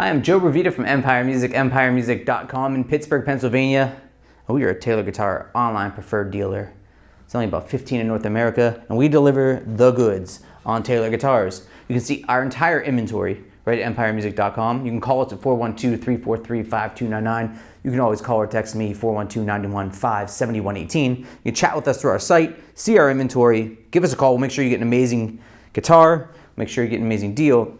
Hi, I'm Joe Bravita from Empire Music, empiremusic.com in Pittsburgh, Pennsylvania. We are a Taylor Guitar online preferred dealer. It's only about 15 in North America, and we deliver the goods on Taylor guitars. You can see our entire inventory right at empiremusic.com. You can call us at 412-343-5299. You can always call or text me, 412-915-7118. You can chat with us through our site, see our inventory, give us a call. We'll make sure you get an amazing guitar, make sure you get an amazing deal,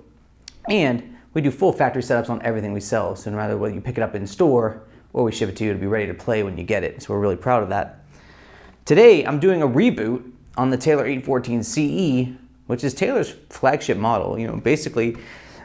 and we do full factory setups on everything we sell. So no matter whether you pick it up in store or we ship it to you, it'll be ready to play when you get it. So we're really proud of that. Today, I'm doing a reboot on the Taylor 814 CE, which is Taylor's flagship model. Basically,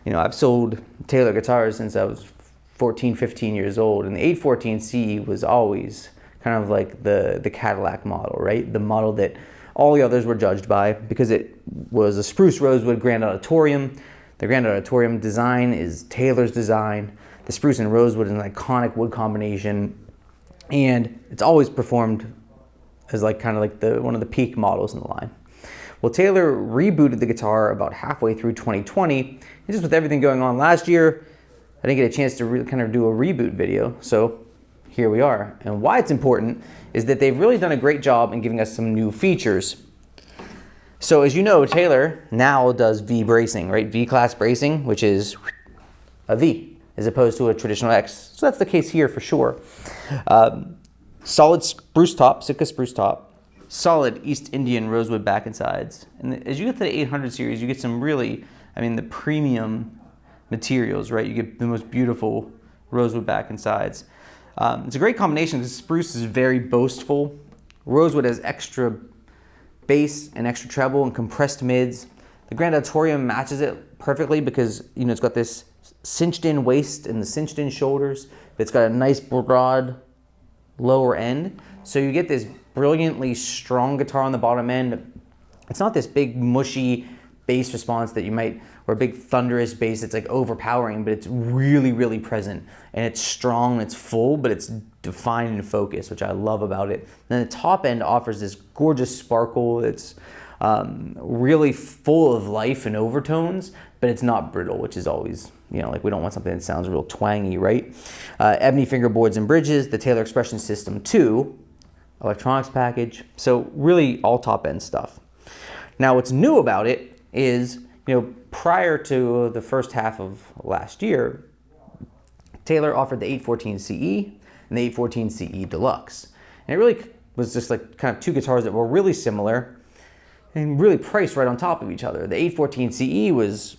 I've sold Taylor guitars since I was 14, 15 years old, and the 814 CE was always kind of like the Cadillac model, right? The model that all the others were judged by because it was a spruce rosewood Grand Auditorium. The Grand Auditorium design is Taylor's design. The spruce and rosewood is an iconic wood combination, and it's always performed as one of the peak models in the line. Well, Taylor rebooted the guitar about halfway through 2020. And just with everything going on last year, I didn't get a chance to really kind of do a reboot video, so here we are. And why it's important is that they've really done a great job in giving us some new features. So as you know, Taylor now does V bracing, right? V-class bracing, which is a V as opposed to a traditional X. So that's the case here for sure. Solid spruce top, Sitka spruce top, solid East Indian rosewood back and sides. And as you get to the 800 series, you get some really, the premium materials, right? You get the most beautiful rosewood back and sides. It's a great combination because spruce is very boastful. Rosewood has extra bass and extra treble and compressed mids. The Grand Auditorium matches it perfectly because it's got this cinched in waist and the cinched in shoulders. It's got a nice broad lower end. So you get this brilliantly strong guitar on the bottom end. It's not this big mushy bass response that you might, or a big thunderous bass that's like overpowering, but it's really, really present. And it's strong and it's full, but it's defined and focused, which I love about it. Then the top end offers this gorgeous sparkle that's really full of life and overtones, but it's not brittle, which is always, we don't want something that sounds real twangy, right? Ebony fingerboards and bridges, the Taylor Expression System 2, electronics package. So really all top end stuff. Now what's new about it is, prior to the first half of last year, Taylor offered the 814 CE and the 814 CE Deluxe. And it really was just like kind of two guitars that were really similar and really priced right on top of each other. The 814 CE was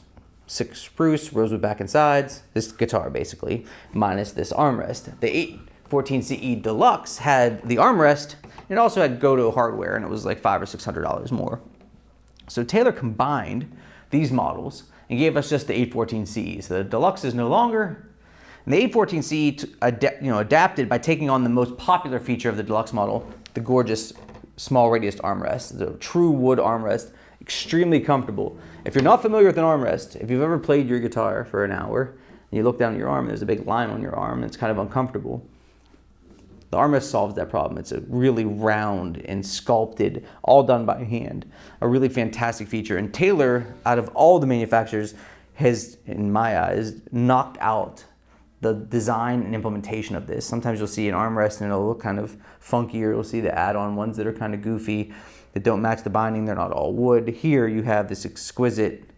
Sitka spruce, rosewood back and sides, this guitar basically, minus this armrest. The 814 CE Deluxe had the armrest, and it also had Gotoh hardware, and it was like $500 or $600 more. So Taylor combined these models and gave us just the 814 CE. So the Deluxe is no longer. And the 814 CE adapted by taking on the most popular feature of the Deluxe model, the gorgeous small radius armrest, the true wood armrest, extremely comfortable. If you're not familiar with an armrest, if you've ever played your guitar for an hour and you look down at your arm and there's a big line on your arm and it's kind of uncomfortable, the armrest solves that problem. It's a really round and sculpted, all done by hand. A really fantastic feature. And Taylor, out of all the manufacturers, has, in my eyes, knocked out the design and implementation of this. Sometimes you'll see an armrest and it'll look kind of funkier. You'll see the add-on ones that are kind of goofy, that don't match the binding. They're not all wood. Here you have this exquisite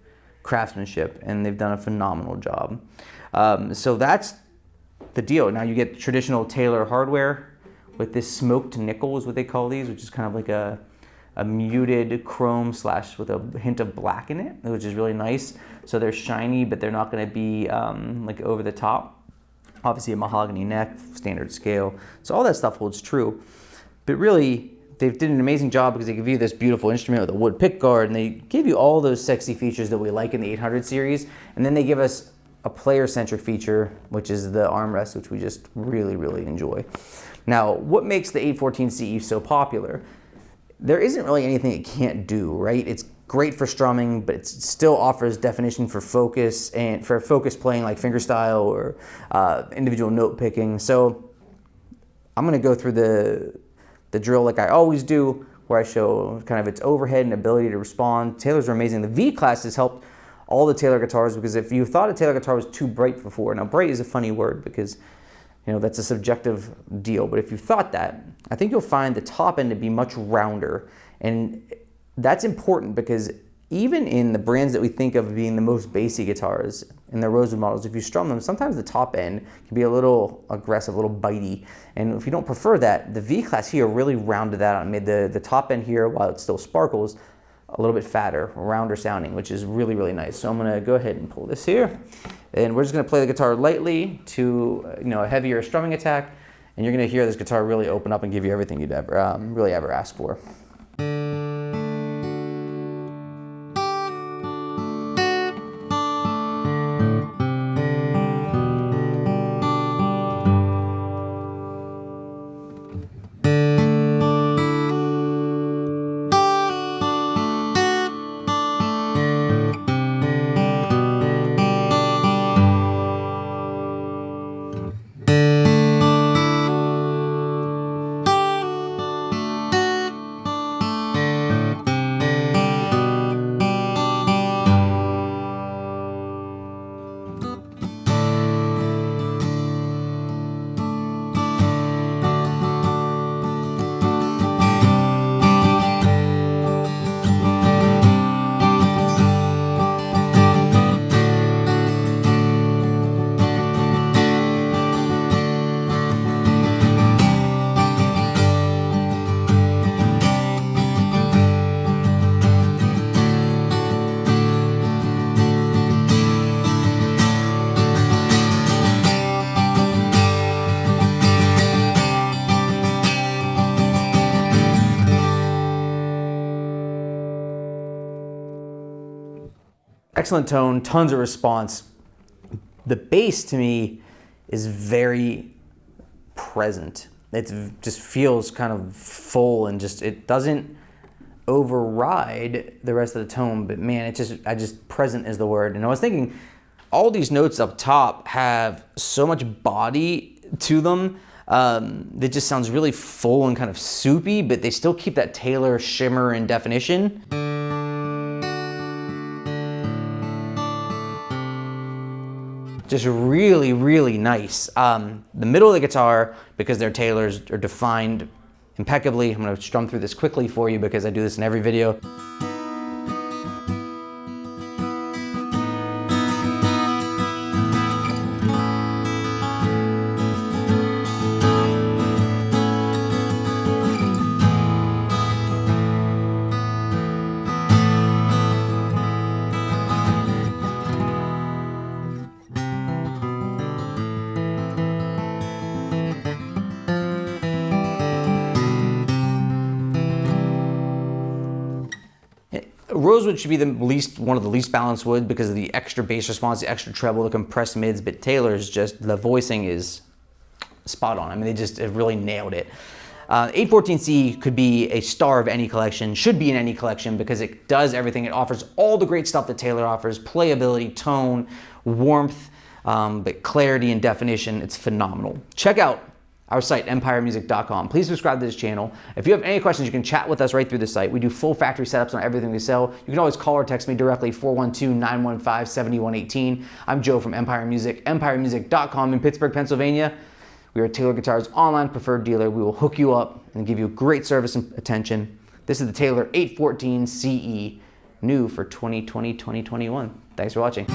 craftsmanship, and they've done a phenomenal job. So that's the deal. Now you get traditional Taylor hardware with this smoked nickel is what they call these, which is kind of like a muted chrome / with a hint of black in it, which is really nice. So they're shiny, but they're not going to be like over the top. Obviously a mahogany neck, standard scale. So all that stuff holds true. But really, they did an amazing job because they give you this beautiful instrument with a wood pickguard, and they give you all those sexy features that we like in the 800 series. And then they give us a player-centric feature, which is the armrest, which we just really, really enjoy. Now, what makes the 814 CE so popular? There isn't really anything it can't do, right? It's great for strumming, but it still offers definition for focus and for focus playing like fingerstyle or individual note picking. So I'm gonna go through the drill like I always do, where I show kind of its overhead and ability to respond. Taylor's are amazing. The V-Class has helped all the Taylor guitars, because if you thought a Taylor guitar was too bright before, now bright is a funny word because that's a subjective deal, but if you thought that, I think you'll find the top end to be much rounder. And that's important because even in the brands that we think of being the most bassy guitars, in the Rosewood models, if you strum them, sometimes the top end can be a little aggressive, a little bitey. And if you don't prefer that, the V-Class here really rounded that out and made the top end here, while it still sparkles, a little bit fatter, rounder sounding, which is really, really nice. So I'm gonna go ahead and pull this here. And we're just gonna play the guitar lightly to a heavier strumming attack. And you're gonna hear this guitar really open up and give you everything you'd ever, really ever ask for. Excellent tone, tons of response. The bass to me is very present. It just feels kind of full and it doesn't override the rest of the tone, but man, present is the word. And I was thinking, all these notes up top have so much body to them that just sounds really full and kind of soupy, but they still keep that Taylor shimmer and definition. Just really, really nice. The middle of the guitar, because they're Taylors, are defined impeccably. I'm gonna strum through this quickly for you because I do this in every video. Rosewood should be one of the least balanced wood because of the extra bass response, the extra treble, the compressed mids, but Taylor's the voicing is spot on. I mean, they really nailed it. 814C could be a star of any collection, should be in any collection because it does everything. It offers all the great stuff that Taylor offers: playability, tone, warmth, but clarity and definition. It's phenomenal. Check out our site, empiremusic.com. Please subscribe to this channel. If you have any questions, you can chat with us right through the site. We do full factory setups on everything we sell. You can always call or text me directly, 412-915-7118. I'm Joe from Empire Music, empiremusic.com in Pittsburgh, Pennsylvania. We are Taylor Guitar's online preferred dealer. We will hook you up and give you great service and attention. This is the Taylor 814 CE, new for 2020-2021. Thanks for watching.